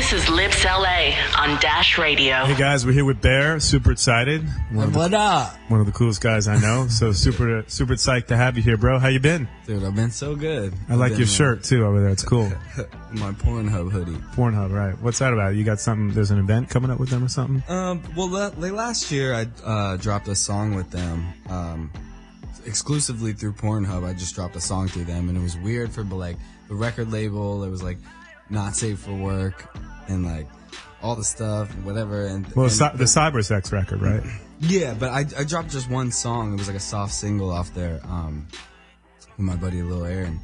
This is Lips LA on Dash Radio. Hey guys, we're here with Bear. Super excited. What up? One of the coolest guys I know. So super psyched to have you here, bro. How you been? Dude, I've been so good. I like your shirt too over there. It's cool. My Pornhub hoodie. Pornhub, right? What's that about? You got something? There's an event coming up with them or something? Last year I dropped a song with them. Exclusively through Pornhub. I just dropped a song through them, and it was weird for like the record label. It was like not safe for work and like all the stuff and whatever. And the Cybersex record, right? Yeah, but I dropped just one song. It was like a soft single off there with my buddy Lil Aaron,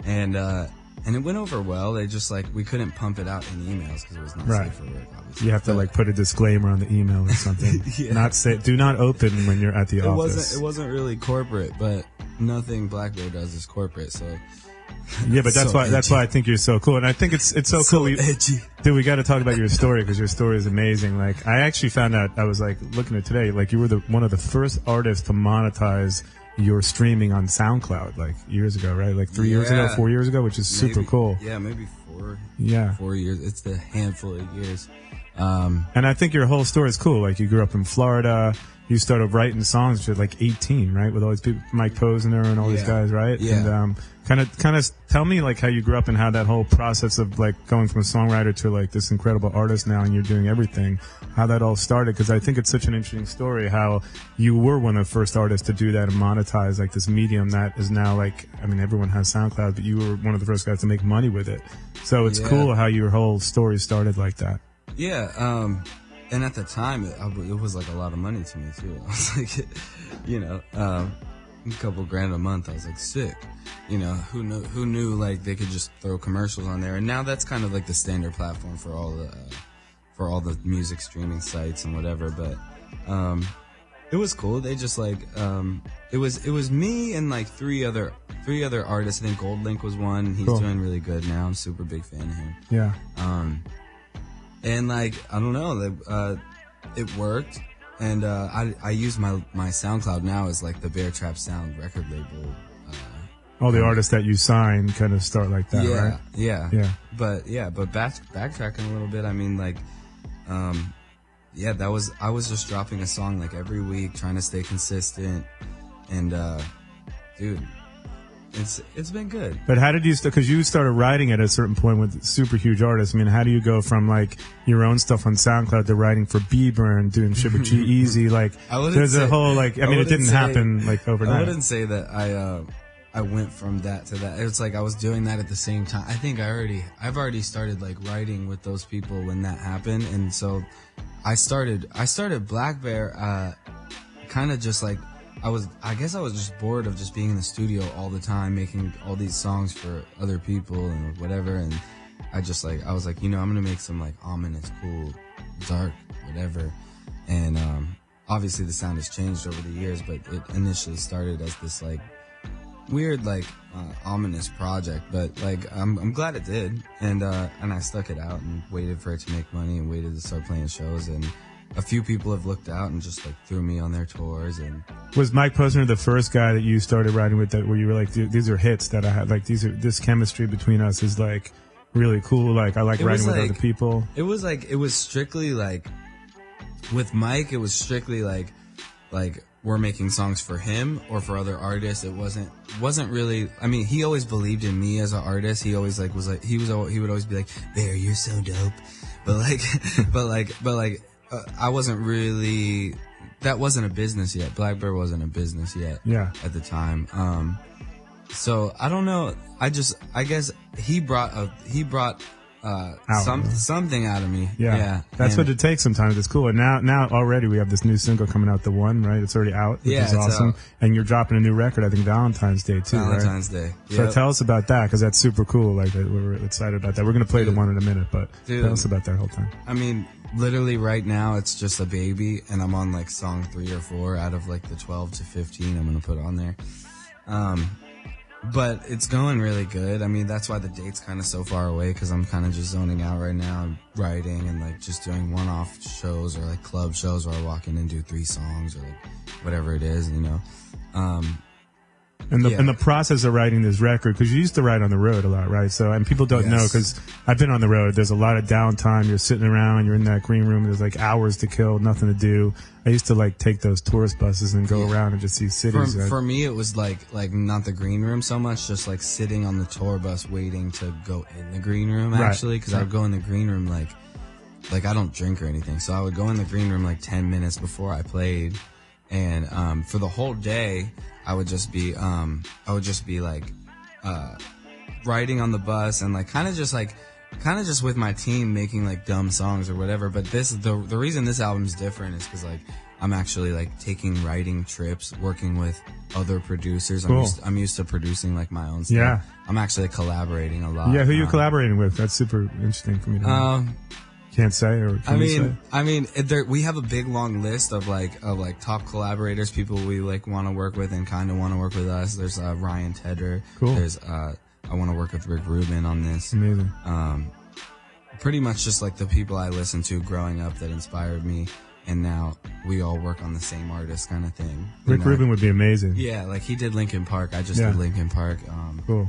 and it went over well. They just like we couldn't pump it out in emails because it was not safe for work. Obviously, you have to like put a disclaimer on the email or something. Yeah. Not say, do not open when you're at the office. It wasn't really corporate, but nothing Blackbear does is corporate. So yeah, but that's why I think you're so cool, and I think it's so cool. Edgy. Dude, we got to talk about your story because your story is amazing. Like, I actually found out, I was like looking at today, like you were one of the first artists to monetize your streaming on SoundCloud, like years ago, right? Like 4 years ago, which is super cool. Yeah, maybe 4 years. It's a handful of years. And I think your whole story is cool. Like, you grew up in Florida. You started writing songs at like 18, right? With all these people, Mike Posner and all these guys, right? Yeah. And kind of tell me like how you grew up and how that whole process of like going from a songwriter to like this incredible artist now, and you're doing everything. How that all started, because I think it's such an interesting story. How you were one of the first artists to do that and monetize like this medium that is now like, I mean, everyone has SoundCloud, but you were one of the first guys to make money with it. So it's cool how your whole story started like that. Yeah. And at the time, it was like a lot of money to me too. I was like, a couple grand a month. I was like, sick. Who knew like they could just throw commercials on there. And now that's kind of like the standard platform for all the music streaming sites and whatever. But it was cool. They just like it was me and like three other artists. I think Gold Link was one. He's doing really good now. I'm super big fan of him. Yeah. And like, I don't know, it worked. And, I use my SoundCloud now as like the Bear Trap Sound record label. All the artists that you sign kind of start like that, right? Yeah. But backtracking a little bit, I mean, like, I was just dropping a song like every week, trying to stay consistent. And, dude, it's been good. But how did you start? Because you started writing at a certain point with super huge artists. I mean, how do you go from like your own stuff on SoundCloud to writing for Bieber and doing shit with G-Eazy? Like, there's a whole like. I mean, it didn't happen like overnight. I wouldn't say that I went from that to that. It's like I was doing that at the same time. I think I've already started like writing with those people when that happened, and so I started Blackbear, kind of just like. I guess I was just bored of just being in the studio all the time, making all these songs for other people and whatever. And I was like, I'm going to make some like ominous, cool, dark, whatever. And, obviously the sound has changed over the years, but it initially started as this like weird, like, ominous project. But like, I'm glad it did. And I stuck it out and waited for it to make money and waited to start playing shows. And a few people have looked out and just like threw me on their tours. And was Mike Posner the first guy that you started writing with, that where you were like, these are hits that I had, like this chemistry between us is like really cool, like I like writing with other people? It was strictly like with Mike, it was strictly like we're making songs for him or for other artists. It wasn't really, I mean, he always believed in me as an artist. He always like he would always be like, Bear, you're so dope. But I wasn't really, that wasn't a business yet. Blackbear wasn't a business yet. Yeah. At the time. So I don't know. I guess he brought something out of me. Yeah. That's what it takes sometimes. It's cool. And now already we have this new single coming out, The One, right? It's already out, which is awesome. Out. And you're dropping a new record, I think Valentine's Day too, Valentine's right? Day. So tell us about that, because that's super cool. Like, we're excited about that. We're going to play The One in a minute, but tell us about that whole time. I mean, literally right now it's just a baby, and I'm on like song 3 or 4 out of like the 12 to 15 I'm going to put on there. But it's going really good. I mean, that's why the date's kind of so far away, because I'm kind of just zoning out right now. I'm writing and like just doing one-off shows or like club shows where I walk in and do 3 songs or like whatever it is, And the process of writing this record, because you used to write on the road a lot, right? So, and people don't know, because I've been on the road. There's a lot of downtime. You're sitting around. You're in that green room. There's like hours to kill, nothing to do. I used to like take those tourist buses and go around and just see cities. For me, it was like not the green room so much, just like sitting on the tour bus waiting to go in the green room, actually, because I would go in the green room like I don't drink or anything, so I would go in the green room like 10 minutes before I played, and for the whole day I would just be like riding on the bus and like kind of just with my team making like dumb songs or whatever. But the reason this album's different is because like I'm actually like taking writing trips, working with other producers. Cool. I'm used to producing like my own stuff. Yeah. I'm actually collaborating a lot. Yeah, who are you collaborating with? That's super interesting for me to know. Can't say, or can you say? We have a big long list of top collaborators, people we like want to work with and kind of want to work with us. There's Ryan Tedder. Cool. There's I want to work with Rick Rubin on this. Amazing. Pretty much just like the people I listened to growing up that inspired me, and now we all work on the same artist kind of thing. Rick Rubin would be amazing. Yeah, like he did Linkin Park. I just did Linkin Park. Cool.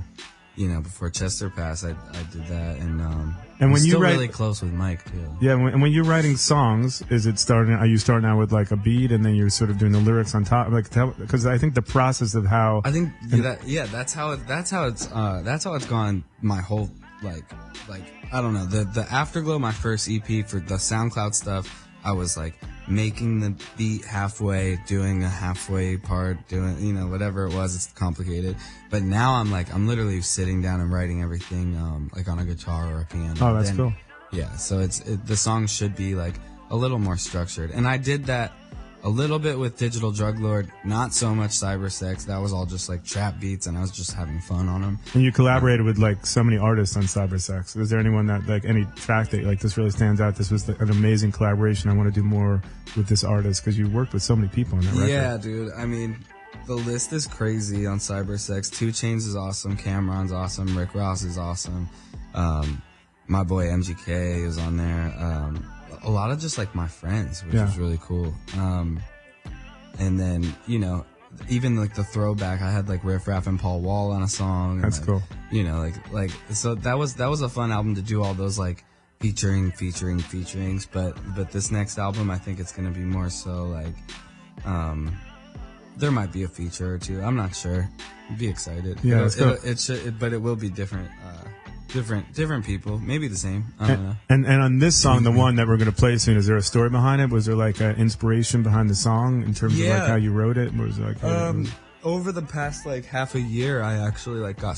You know, before Chester passed, I did that, and when I'm you still write, really close with Mike too. Yeah, when you're writing songs, are you starting out with like a beat and then you're sort of doing the lyrics on top, like because I think the process of how I think that's how it's gone. My whole like I don't know, the Afterglow, my first EP for the SoundCloud stuff. I was like making the beat halfway, doing a halfway part, doing, you know, whatever it was. It's complicated. But now I'm literally sitting down and writing everything, like on a guitar or a piano. Oh, that's cool. Yeah. So the song should be like a little more structured. And I did that a little bit with Digital Drug Lord, not so much Cyber Sex. That was all just like trap beats, and I was just having fun on them. And you collaborated with like so many artists on Cyber Sex. Was there anyone that like any track that like this really stands out? This was an amazing collaboration. I want to do more with this artist, because you worked with so many people on that record. Yeah, dude. I mean, the list is crazy on Cyber Sex. 2 Chainz is awesome. Cameron's awesome. Rick Ross is awesome. My boy MGK is on there. A lot of just like my friends, which is really cool. And then, you know, even like the throwback, I had like Riff Raff and Paul Wall on a song. That's like, cool. You know, like so that was a fun album to do all those like featurings. But this next album, I think it's gonna be more so like, there might be a feature or two. I'm not sure. Be excited. Yeah, but it will be different. Different people, maybe the same. I don't know. And on this song, the one that we're going to play soon, is there a story behind it? Was there like an inspiration behind the song in terms of like how you wrote it? Was it like over the past like half a year, I actually like got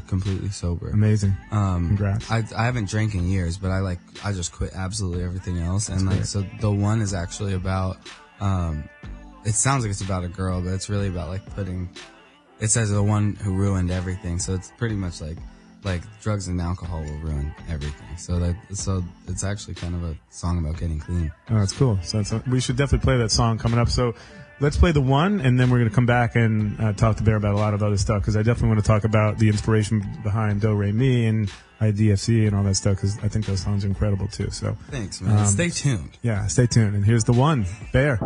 completely sober. Amazing. Congrats. I haven't drank in years, but I just quit absolutely everything else. That's and like great. so the one is actually about it sounds like it's about a girl, but it's really about like it says the one who ruined everything. So it's pretty much like drugs and alcohol will ruin everything. So it's actually kind of a song about getting clean. Oh, that's cool. So we should definitely play that song coming up. So let's play the one, and then we're going to come back and talk to Bear about a lot of other stuff, because I definitely want to talk about the inspiration behind Do Re Mi and IDFC and all that stuff, because I think those songs are incredible too. So thanks, man. Stay tuned. Yeah, stay tuned. And here's the one, Bear.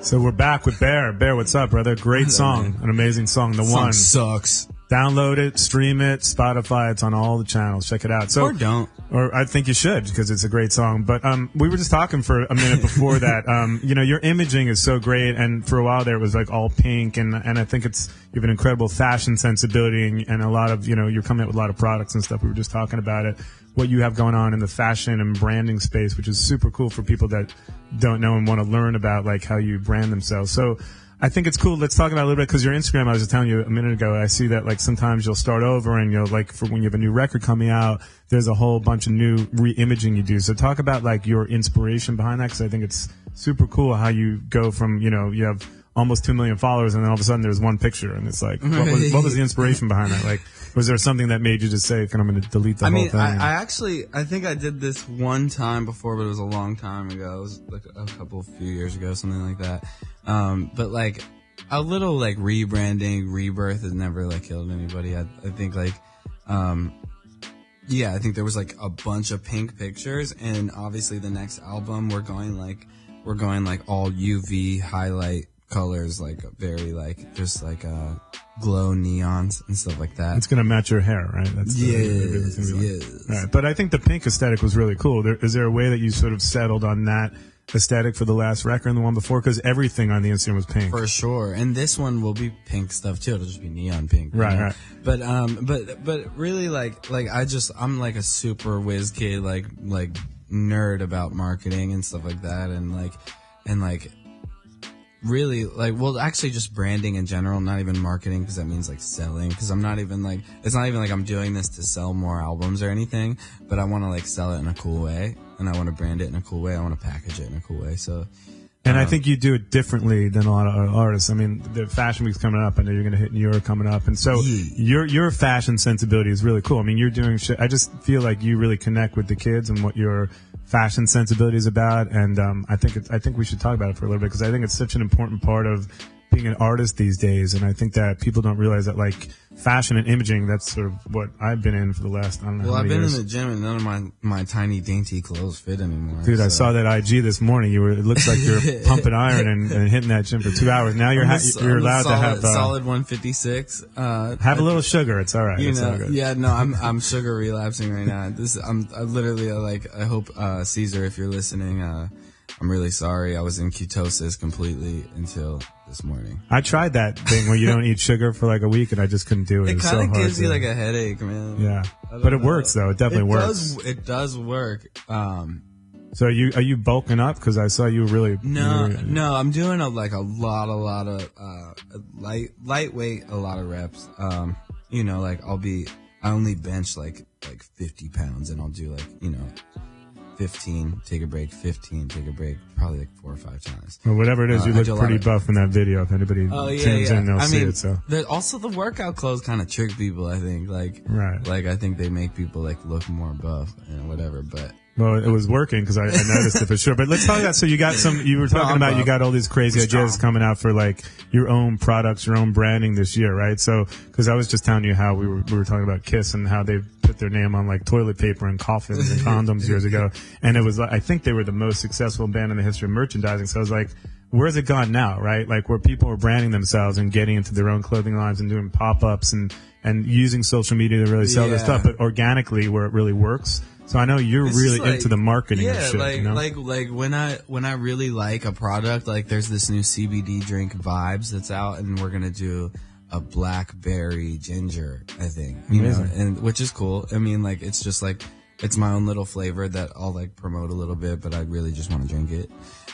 So we're back with Bear. Bear, what's up, brother? Great song. An amazing song. The one sucks. Download it, stream it, Spotify. It's on all the channels. Check it out. So, or don't. Or I think you should, because it's a great song. But we were just talking for a minute before that. You know, your imaging is so great, and for a while there it was like all pink, and I think you have an incredible fashion sensibility, and a lot of, you know, you're coming out with a lot of products and stuff. We were just talking about it, what you have going on in the fashion and branding space, which is super cool for people that don't know and want to learn about like how you brand themselves. So I think it's cool. Let's talk about it a little bit, because your Instagram, I was just telling you a minute ago, I see that like sometimes you'll start over, and you'll like, for when you have a new record coming out, there's a whole bunch of new re-imaging you do. So talk about like your inspiration behind that, because I think it's super cool how you go from, you know, you have almost 2 million followers, and then all of a sudden there's one picture, and it's like, what was the inspiration behind that? Like, was there something that made you just say, I'm going to delete the whole thing? I think I did this one time before, but it was a long time ago. It was like a few years ago, something like that. But like a little like rebranding, rebirth has never like killed anybody. I think like, I think there was like a bunch of pink pictures, and obviously the next album we're going like all UV highlight colors, like very like just like glow neons and stuff like that. It's gonna match your hair, right? That's yes. Right. But I think the pink aesthetic was really cool. Is there a way that you sort of settled on that aesthetic for the last record and the one before? Because everything on the Instagram was pink. For sure. And this one will be pink stuff too. It'll just be neon pink. Right. But really I'm like a super whiz kid, like nerd about marketing and stuff like that. And really like, well, actually just branding in general, not even marketing, because that means like selling, because I'm not even like, it's not even like I'm doing this to sell more albums or anything, but I want to like sell it in a cool way, and I want to brand it in a cool way. I want to package it in a cool way. So, and I think you do it differently than a lot of other artists. I mean, the Fashion Week's coming up. I know you're going to hit New York coming up. And so your fashion sensibility is really cool. I mean, you're doing shit. I just feel like you really connect with the kids and what your fashion sensibility is about. And I think we should talk about it for a little bit, because I think it's such an important part of being an artist these days. And I think that people don't realize that, like, fashion and imaging, that's sort of what I've been in for the last, I don't know Well, how I've many been years. in the gym and none of my tiny dainty clothes fit anymore. Dude, I saw that IG this morning. It looks like you're pumping iron and hitting that gym for 2 hours. Now you're allowed to have solid 156. Have a little sugar. It's all right. It's all good. Yeah, no, I'm sugar relapsing right now. I literally I hope Caesar, if you're listening, I'm really sorry. I was in ketosis completely until this morning. I tried that thing where you don't eat sugar for like a week, and I just couldn't do it. It kind of gives you like a headache, man. Yeah, but it works though. It definitely works. It does work. So are you bulking up? Because I saw you really. No, I'm doing a lot of lightweight, a lot of reps. Like I only bench like 50 pounds, and I'll do 15, take a break, 15, take a break, probably like 4 or 5 times. Well, whatever it is, you look pretty buff in that video. If anybody tunes in, they'll see it. So also the workout clothes kind of trick people, I think. Right. Like I think they make people like look more buff and whatever, but. Well, it was working because I noticed it for sure. But let's talk about, so you got you were talking about you got all these crazy ideas coming out for like your own products, your own branding this year, right? So, because I was just telling you how we were talking about Kiss and how they put their name on like toilet paper and coffins and condoms years ago. And it was, I think they were the most successful band in the history of merchandising. So I was like, where's it gone now, right? Like where people are branding themselves and getting into their own clothing lines and doing pop-ups and using social media to really sell their stuff, but organically where it really works. So I know you're really into the marketing of shit, like, you know? like when I really like a product, like there's this new CBD drink Vibes that's out, and we're gonna do a blackberry ginger, I think, you know, and which is cool. I mean, like it's just like it's my own little flavor that I'll like promote a little bit, but I really just want to drink it.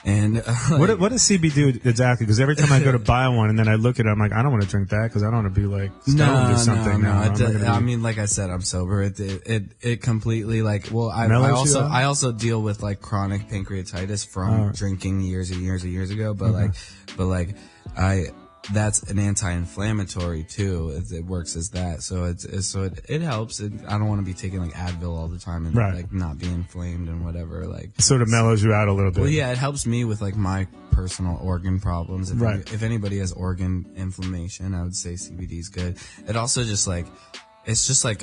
And what does CB do exactly? Because every time I go to buy one and then I look at it, I'm like, I don't want to drink that because I don't want to be like stoned or something. No. I mean, like I said, I'm sober. It completely like. Well, I also deal with like chronic pancreatitis from drinking years and years and years ago. But that's an anti-inflammatory too. It works as that, so it helps. I don't want to be taking like Advil all the time and like not be inflamed and whatever. Like it sort of mellows you out a little bit. Well, yeah, it helps me with like my personal organ problems. If anybody has organ inflammation, I would say CBD is good. It also just like it's just like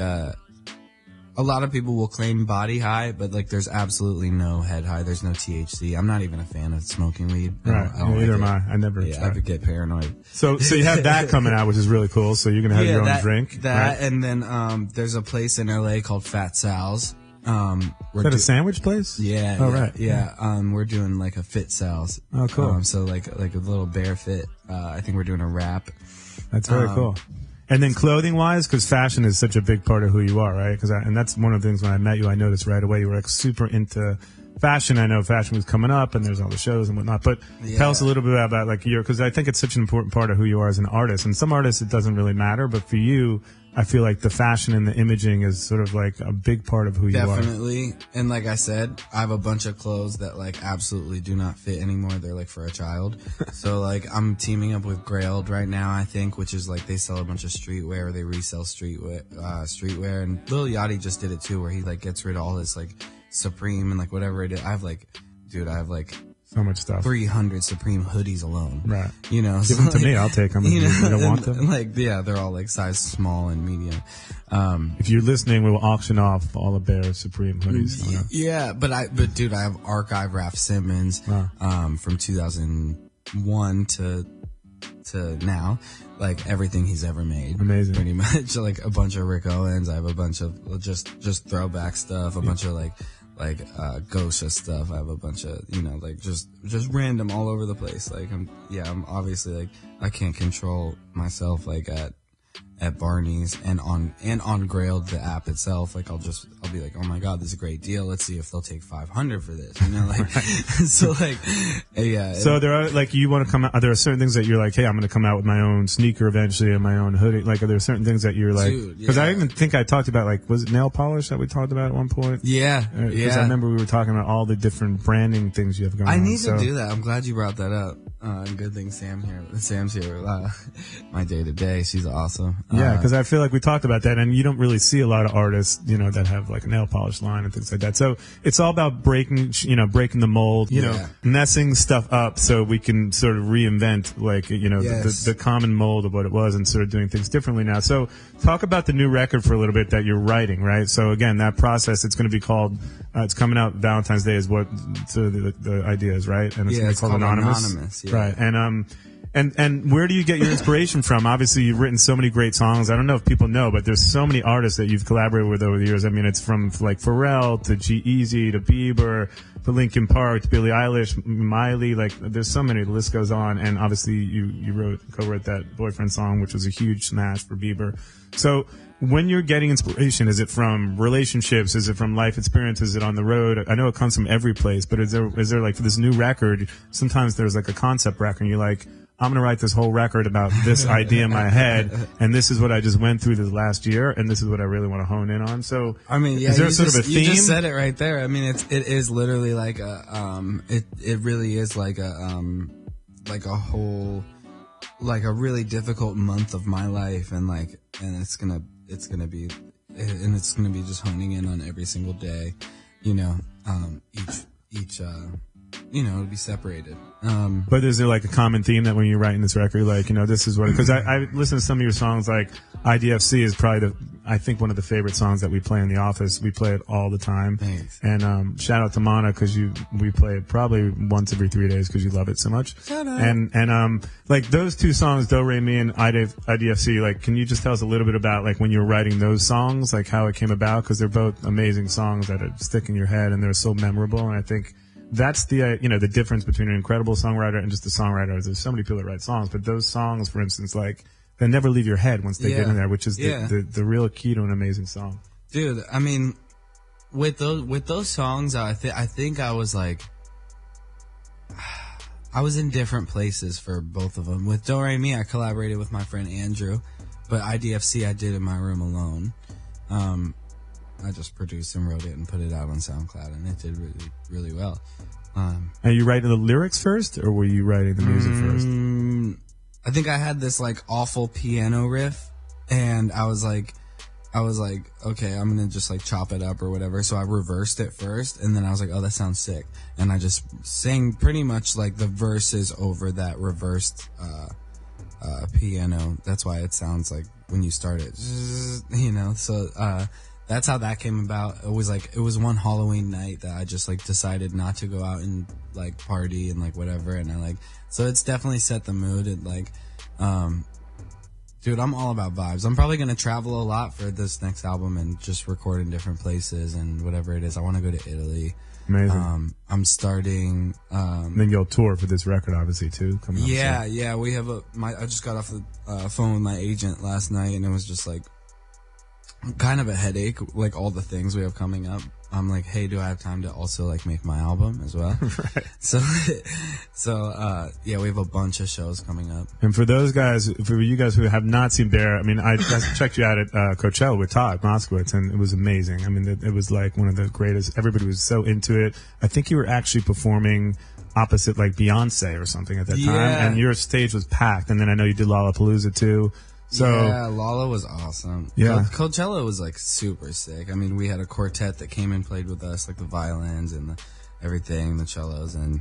a lot of people will claim body high, but like there's absolutely no head high. There's no THC. I'm not even a fan of smoking weed. Right. Neither am I. I never. Yeah, I would get paranoid. So you have that coming out, which is really cool. So you're gonna have your own drink. That, and then there's a place in LA called Fat Sal's. Is that a sandwich place? Yeah. Oh, right. Yeah. We're doing like a Fit Sal's. Oh, cool. So like a little bear fit. I think we're doing a wrap. That's very cool. And then clothing-wise, because fashion is such a big part of who you are, right? And that's one of the things when I met you, I noticed right away you were like super into fashion. I know fashion was coming up, and there's all the shows and whatnot. But tell us a little bit about like because I think it's such an important part of who you are as an artist. And some artists it doesn't really matter, but for you, I feel like the fashion and the imaging is sort of like a big part of who you are. Definitely. And like I said, I have a bunch of clothes that like absolutely do not fit anymore. They're like for a child. So like I'm teaming up with Grailed right now, I think, which is like they sell a bunch of streetwear, or they resell streetwear. And Lil Yachty just did it too, where he like gets rid of all this like Supreme and like whatever it is. I have like so much stuff. 300 Supreme hoodies alone. Right. You know, give them to me. I'll take them. You don't want them? Like, yeah, they're all like size small and medium. If you're listening, we will auction off all of Bear's Supreme hoodies. Yeah, but dude, I have Archive Raph Simmons, from 2001 to to now, like everything he's ever made. Amazing. Pretty much, like a bunch of Rick Owens. I have a bunch of just throwback stuff, a bunch of like Gosha stuff. I have a bunch of, like just random all over the place. Like I'm obviously like, I can't control myself like at Barney's and on Grailed, the app itself. Like I'll be like, oh my God, this is a great deal. Let's see if they'll take $500 for this, like, so like, yeah. So there are, like, you want to come out, there are certain things that you're like, hey, I'm going to come out with my own sneaker eventually and my own hoodie. Like, are there certain things that you're like, because I even think I talked about, like, was it nail polish that we talked about at one point? Yeah. Because I remember we were talking about all the different branding things you have going on. I need to do that. I'm glad you brought that up. Good thing Sam's here. My day to day. She's awesome. Yeah, because I feel like we talked about that, and you don't really see a lot of artists, that have like a nail polish line and things like that. So it's all about breaking the mold, messing stuff up so we can sort of reinvent, like, the common mold of what it was and sort of doing things differently now. So talk about the new record for a little bit that you're writing, right? So again, that process, it's going to be called, it's coming out Valentine's Day is what the idea is, right? And it's going to be called Anonymous. Yeah. Right. And where do you get your inspiration from? Obviously, you've written so many great songs. I don't know if people know, but there's so many artists that you've collaborated with over the years. I mean, it's from like Pharrell to G-Eazy to Bieber to Linkin Park to Billie Eilish, Miley. Like, there's so many. The list goes on. And obviously, you co-wrote that Boyfriend song, which was a huge smash for Bieber. So when you're getting inspiration, is it from relationships? Is it from life experience? Is it on the road? I know it comes from every place, but is there like for this new record, sometimes there's like a concept record and you're like, I'm going to write this whole record about this idea in my head, and this is what I just went through this last year, and this is what I really want to hone in on. So, I mean, yeah, is there sort of a theme? You just said it right there. I mean, it is literally like it really is like a whole, like a really difficult month of my life, and it's gonna be just honing in on every single day, each it'll be separated. But is there like a common theme that when you're writing this record, like, this is what, because I listen to some of your songs, like IDFC is probably I think one of the favorite songs that we play in the office. We play it all the time. Thanks. And, shout out to Mana, cause we play it probably once every 3 days cause you love it so much. Shout out. And, like those two songs, Do Re Mi and IDFC, like, can you just tell us a little bit about like when you were writing those songs, like how it came about? Cause they're both amazing songs that stick in your head and they're so memorable. And I think that's the the difference between an incredible songwriter and just a songwriter. There's so many people that write songs, but those songs, for instance, like they never leave your head once they get in there, which is the real key to an amazing song. Dude, I mean, with those songs, I think I was like, I was in different places for both of them. With Do Re Mi, I collaborated with my friend Andrew, but IDFC I did in my room alone. I just produced and wrote it and put it out on SoundCloud, and it did really, really well. Are you writing the lyrics first, or were you writing the music first? I think I had this like awful piano riff, and I was like, okay, I'm gonna just like chop it up or whatever. So I reversed it first, and then I was like, oh, that sounds sick, and I just sang pretty much like the verses over that reversed piano. That's why it sounds like when you start it, So that's how that came about. It was one Halloween night that I just like decided not to go out and like party and like whatever, and so it's definitely set the mood. And like, dude, I'm all about vibes. I'm probably gonna travel a lot for this next album and just record in different places and whatever it is. I want to go to Italy. Amazing. I'm starting. Then you'll tour for this record, obviously, too. Coming up soon. Yeah. We have I just got off the phone with my agent last night, and it was just like kind of a headache, like all the things we have coming up. I'm like, hey, do I have time to also like make my album as well? Right. So yeah, we have a bunch of shows coming up. And for you guys who have not seen Bear, I mean, I checked you out at Coachella with Todd Moskowitz, and it was amazing. I mean, it was like one of the greatest. Everybody was so into it. I think you were actually performing opposite like Beyonce or something at that time, and your stage was packed. And then I know you did Lollapalooza too. So, yeah, Lolla was awesome. Yeah. Coachella was like super sick. I mean, we had a quartet that came and played with us, like the violins and everything, the cellos, and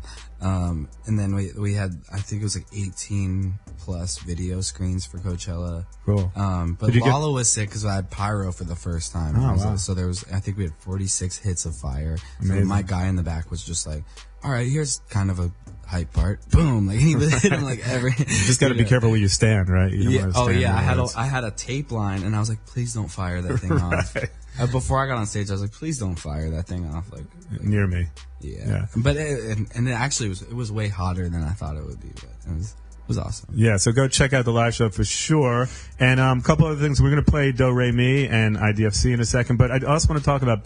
then we had, I think it was like 18 plus video screens for Coachella. Cool. But Lala was sick because I had pyro for the first time. Oh, wow. So there was, I think we had 46 hits of fire. Amazing. So my guy in the back was just like, all right, here's kind of a hype part. Boom. Like he was hitting like every. You just got to be careful where you stand, right? You don't wanna stand I had a tape line, and I was like, please don't fire that thing off. Before I got on stage, I was like, please don't fire that thing off. Like near me. Yeah. But it actually was way hotter than I thought it would be. But it was awesome. Yeah, so go check out the live show for sure. And a couple other things. We're going to play Do Re Mi and IDFC in a second. But I also want to talk about,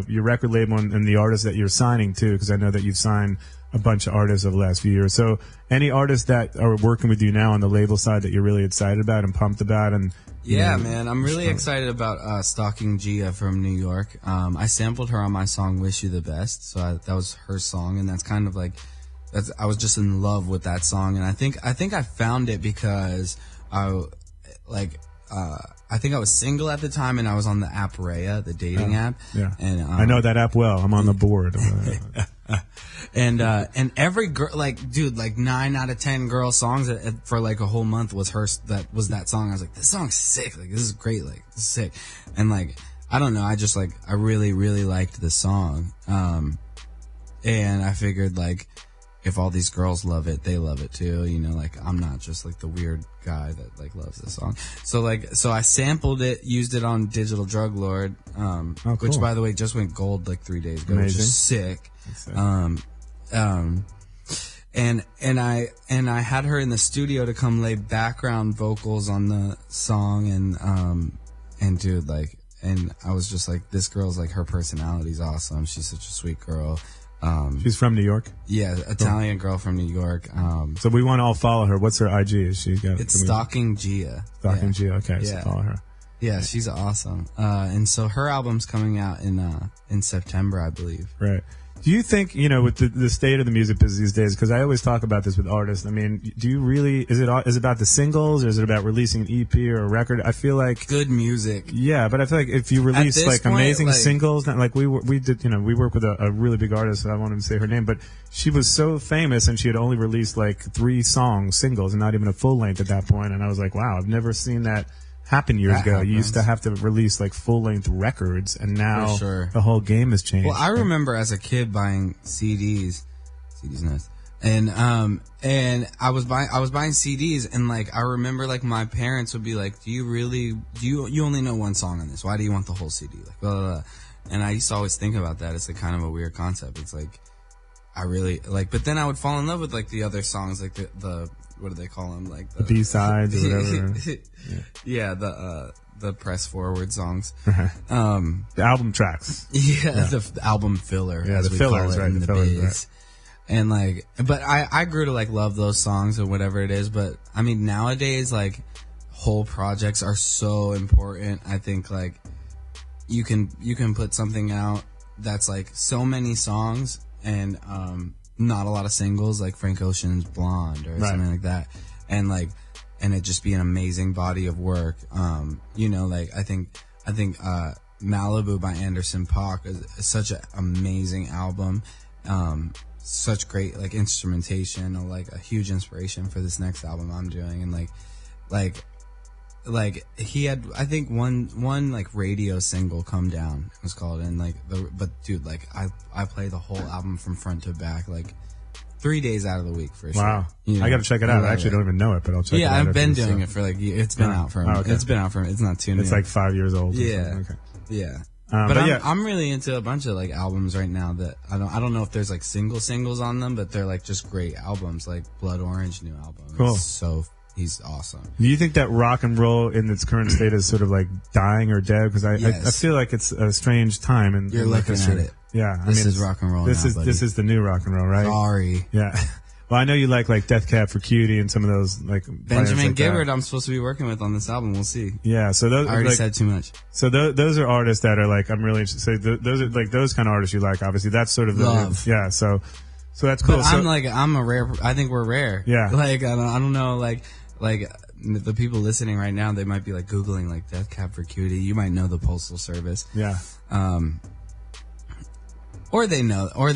your record label and the artists that you're signing too, because I know that you've signed a bunch of artists over the last few years. So any artists that are working with you now on the label side that you're really excited about and pumped about? And yeah, man, I'm really excited about Stalking Gia from New York. I sampled her on my song "Wish You the Best," so that was her song, and that's kind of like I was just in love with that song, and I think I found it because I think I was single at the time, and I was on the app Raya, the dating app. Yeah, and I know that app well. I'm on the board. And every girl, like, dude, like 9 out of 10 girl songs for like a whole month was that song. I was like, this song's sick. Like, this is great. Like, this is sick. And like, I don't know. I really, really liked the song. And I figured like, if all these girls love it, they love it too. You know, like I'm not just like the weird guy that like loves this song. So I sampled it, used it on Digital Drug Lord, cool. which by the way just went gold like 3 days ago, Amazing. which is sick. And I had her in the studio to come lay background vocals on the song, and dude, like, and I was just like, this girl's like, her personality's awesome. She's such a sweet girl. She's from New York? Yeah, Italian girl from New York. So we want to all follow her. What's her IG? Is she got? It's Stalking Gia. Stalking Gia. Okay, so follow her. Yeah, she's awesome. And so her album's coming out in September, I believe. Right. Do you think, with the state of the music business these days, because I always talk about this with artists, I mean, do you really, is it about the singles, or is it about releasing an EP or a record? I feel like good music. Yeah, but I feel like if you release like point, amazing like, singles, like we did, we work with a really big artist, I won't even say her name, but she was so famous and she had only released like 3 singles and not even a full length at that point. And I was like, wow, I've never seen that happen years ago. You used to have to release like full-length records, and now the whole game has changed. Well, I remember as a kid buying CDs. CDs nice. And I was buying CDs, and like I remember like my parents would be like, you only know one song on this. Why do you want the whole CD? Like blah, blah, blah. And I used to always think about that. It's like kind of a weird concept. It's like I really like, but then I would fall in love with like the other songs, like the what do they call them? Like the B-sides or whatever. Yeah, the press forward songs. The album tracks. Yeah, the album filler. Yeah, as the we fillers, call it right? in The the fillers, biz. right. And like, but I grew to like love those songs or whatever it is. But I mean, nowadays, like, whole projects are so important. I think like you can put something out that's like so many songs and not a lot of singles, like Frank Ocean's Blonde or something like that, and it just be an amazing body of work. Like I think Malibu by Anderson .Paak is such an amazing album. Such great like instrumentation, or like a huge inspiration for this next album I'm doing. And like he had, I think one like radio single, Come Down it was called, and like but dude, like I play the whole album from front to back like 3 days out of the week for sure. Wow. I gotta check it out. I actually don't even know it, but I'll check it out. Yeah, I've been doing it for like, it's been out for it's been out for, it's not too new. It's like 5 years old. Yeah. Okay. Yeah. But I'm really into a bunch of like albums right now that I don't know if there's like singles on them, but they're like just great albums, like Blood Orange new album. Cool. So he's awesome. Do you think that rock and roll in its current state is sort of like dying or dead? Because I feel like it's a strange time. And you're looking at it. Yeah. This is rock and roll. This is the new rock and roll, right? Sorry. Yeah. Well, I know you like Death Cab for Cutie and some of those like Benjamin like Gibbard. I'm supposed to be working with on this album. We'll see. Yeah, so those I already said too much. So those are artists that are like, I'm really interested. So those are like those kind of artists you like. Obviously, that's sort of love. Yeah, so that's cool. But I'm a rare. I think we're rare. Yeah. Like I don't know. Like the people listening right now, they might be like Googling like Death Cab for Cutie. You might know the Postal Service. Yeah. Or they know it. I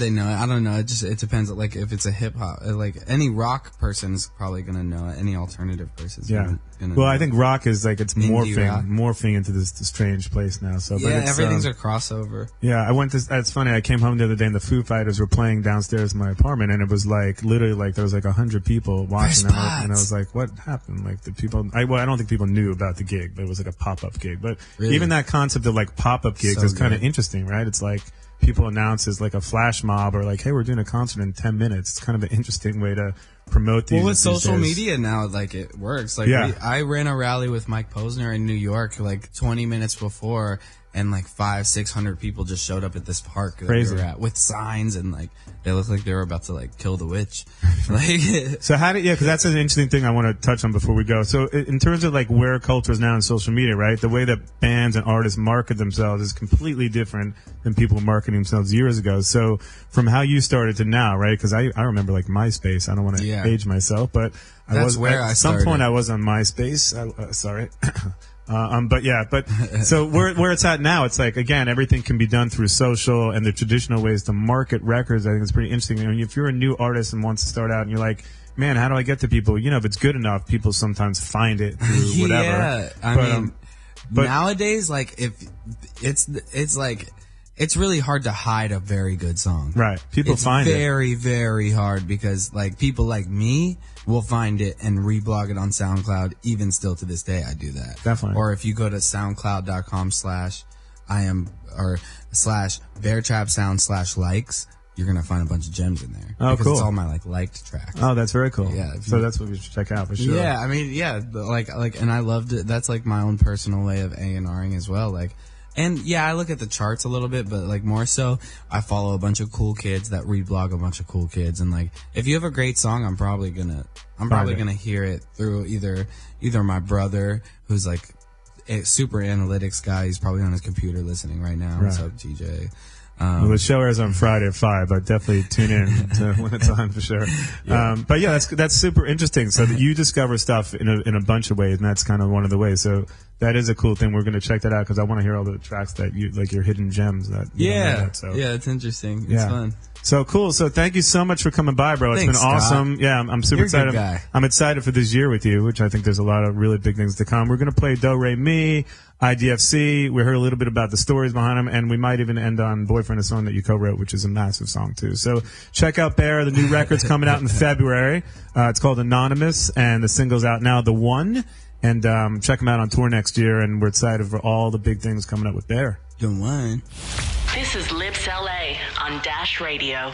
don't know. It depends. Like if it's a hip hop, like any rock person is probably gonna know it. Any alternative person is gonna well, know I think rock is like it's rock. morphing into this strange place now. So yeah, but it's, everything's a crossover. Yeah, I went to. It's funny. I came home the other day and the Foo Fighters were playing downstairs in my apartment, and it was like literally like there was like 100 people watching them, and I was like, "What happened?" Like the people. I don't think people knew about the gig, but it was like a pop up gig. But even that concept of like pop up gigs is kind of interesting, right? It's like people announce as like a flash mob or like, hey, we're doing a concert in 10 minutes. It's kind of an interesting way to promote these. Well, with social media now, like it works. Like I ran a rally with Mike Posner in New York like 20 minutes before, and like 500-600 people just showed up at this park that we were at with signs, and like they looked like they were about to like kill the witch. Like, so because that's an interesting thing I want to touch on before we go. So in terms of like where culture is now in social media, right? The way that bands and artists market themselves is completely different than people marketing themselves years ago. So from how you started to now, right? Because I remember like MySpace. I don't want to age myself, but that's where I at started. some point I was on MySpace. Sorry. But so where it's at now, it's like, again, everything can be done through social and the traditional ways to market records. I think it's pretty interesting. I mean, if you're a new artist and wants to start out and you're like, man, how do I get to people? You know, if it's good enough, people sometimes find it through whatever. Yeah. I mean, nowadays, like if it's like, it's really hard to hide a very good song. Right. People find it. It's very, very hard because like people like me will find it and reblog it on SoundCloud. Even still to this day, I do that. Definitely. Or if you go to soundcloud.com/beartrapsound/likes, you're going to find a bunch of gems in there. Oh, because cool. It's all my like liked tracks. Oh, that's very cool. Yeah. So that's what we should check out for sure. Yeah. I mean, yeah, like, and I loved it. That's like my own personal way of A&Ring as well. Like, and yeah, I look at the charts a little bit, but like more so, I follow a bunch of cool kids that reblog a bunch of cool kids, and like if you have a great song, I'm probably gonna hear it through either my brother, who's like a super analytics guy. He's probably on his computer listening right now. What's up, TJ? Well, the show airs on Friday at 5, but definitely tune in to when it's on for sure. But yeah, that's super interesting. So that you discover stuff in a bunch of ways, and that's kind of one of the ways. So that is a cool thing. We're going to check that out because I want to hear all the tracks that you like, your hidden gems that you don't know about, so. Yeah, it's interesting. It's fun. So cool. So thank you so much for coming by, bro. It's Thanks, been awesome. Scott. Yeah, I'm super excited. You're a good guy. I'm excited for this year with you, which I think there's a lot of really big things to come. We're going to play Do Re Mi, IDFC. We heard a little bit about the stories behind them, and we might even end on Boyfriend, a song that you co-wrote, which is a massive song too. So check out Bear. The new record's coming out in February. It's called Anonymous, and the single's out now, The One. And check them out on tour next year, and we're excited for all the big things coming up with Bear. The One. This is Lips LA on Dash Radio.